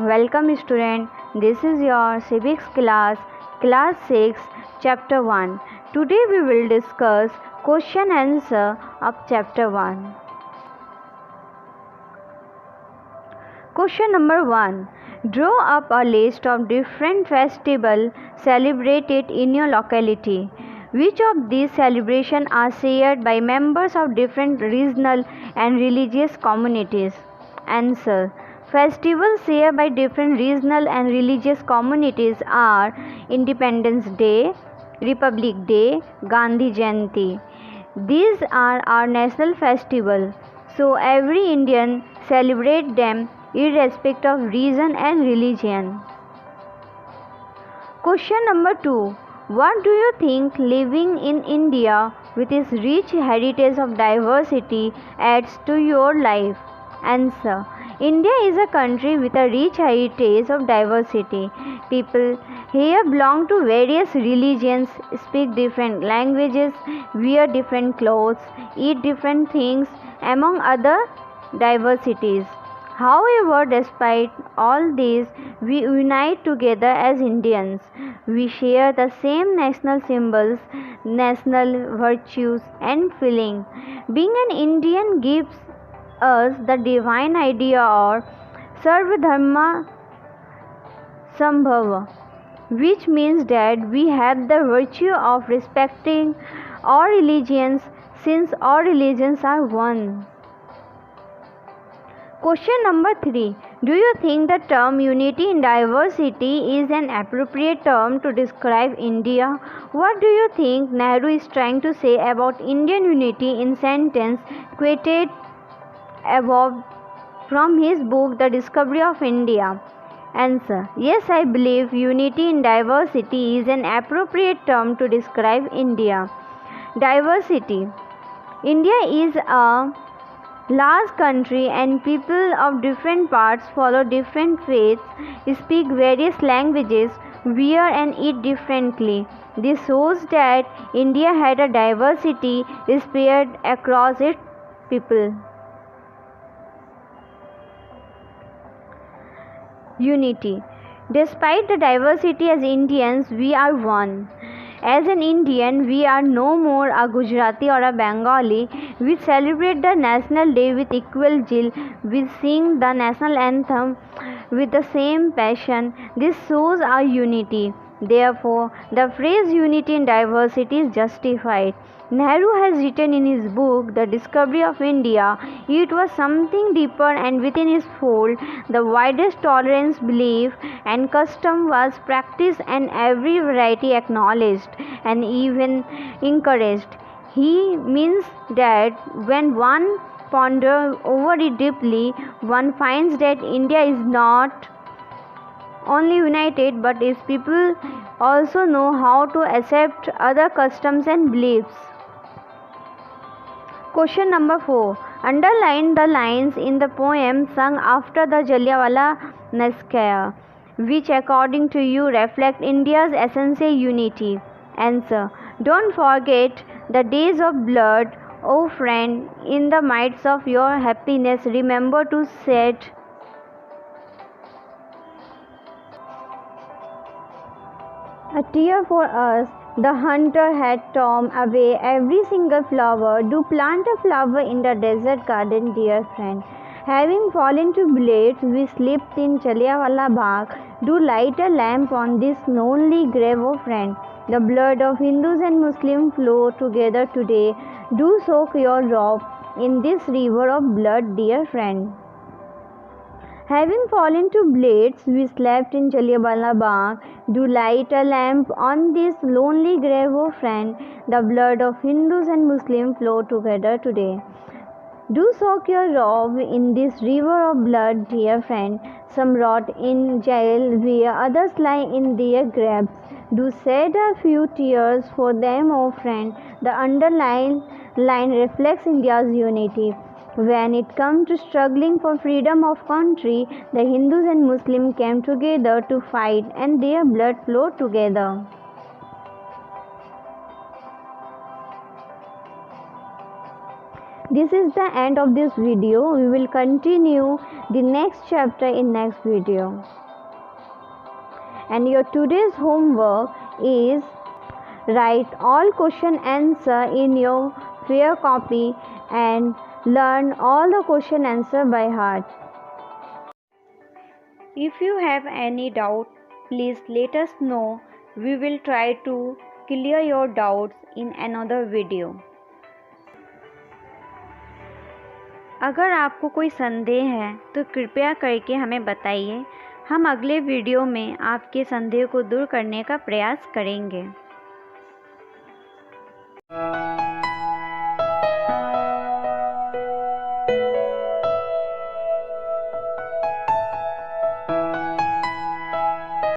Welcome student. This is your civics class 6, chapter 1. Today we will discuss question answer of chapter 1. Question number 1. Draw up a list of different festivals celebrated in your locality. Which of these celebrations are shared by members of different regional and religious communities? Answer. Festivals shared by different regional and religious communities are Independence Day, Republic Day, Gandhi Jayanti. These are our national festivals, so every Indian celebrates them irrespective of region and religion. Question number 2. What do you think living in India with its rich heritage of diversity adds to your life? Answer. India is a country with a rich heritage of diversity. People here belong to various religions, speak different languages, wear different clothes, eat different things, among other diversities. However, despite all this, we unite together as Indians. We share the same national symbols, national virtues, and feeling. Being an Indian gives us the divine idea of Sarva Dharma Sambhava, which means that we have the virtue of respecting all religions since all religions are one. Question number 3. Do you think the term unity in diversity is an appropriate term to describe India? What do you think Nehru is trying to say about Indian unity in sentence quoted above from his book The Discovery of India? Answer. Yes, I believe unity in diversity is an appropriate term to describe India. Diversity. India is a large country and people of different parts follow different faiths, speak various languages, wear and eat differently. This shows that India had a diversity spread across its people. Unity. Despite the diversity as Indians, we are one. As an Indian, we are no more a Gujarati or a Bengali. We celebrate the National Day with equal zeal. We sing the national anthem with the same passion. This shows our unity. Therefore, the phrase unity in diversity is justified. Nehru has written in his book The Discovery of India, it was something deeper and within his fold, the widest tolerance, belief and custom was practiced and every variety acknowledged and even encouraged. He means that when one ponders over it deeply, one finds that India is not only united but its people also know how to accept other customs and beliefs. Question number 4. Underline the lines in the poem sung after the Jallianwala Massacre, which according to you reflect India's essential unity. Answer. Don't forget the days of blood, O friend. In the midst of your happiness, remember to shed a tear for us. The hunter had torn away every single flower. Do plant a flower in the desert garden, dear friend. Having fallen to bullets, we slept in Jallianwala Bagh. Do light a lamp on this lonely grave, O friend. The blood of Hindus and Muslims flow together today. Do soak your robe in this river of blood, dear friend. Having fallen to bullets, we slept in Jallianwala Bagh. Do light a lamp on this lonely grave, O friend. The blood of Hindus and Muslims flow together today. Do soak your robe in this river of blood, dear friend. Some rot in jail where others lie in their graves. Do shed a few tears for them, O friend. The underlying line reflects India's unity. When it comes to struggling for freedom of country, the Hindus and Muslims came together to fight and their blood flowed together. This is the end of this video. We will continue the next chapter in next video. And your today's homework is write all question answer in your fair copy and learn all the question answer by heart. If you have any doubt, please let us know. We will try to clear your doubts in another video. अगर आपको कोई संदेह है तो कृपया करके हमें बताइए। हम अगले वीडियो में आपके संदेह को दूर करने का प्रयास करेंगे।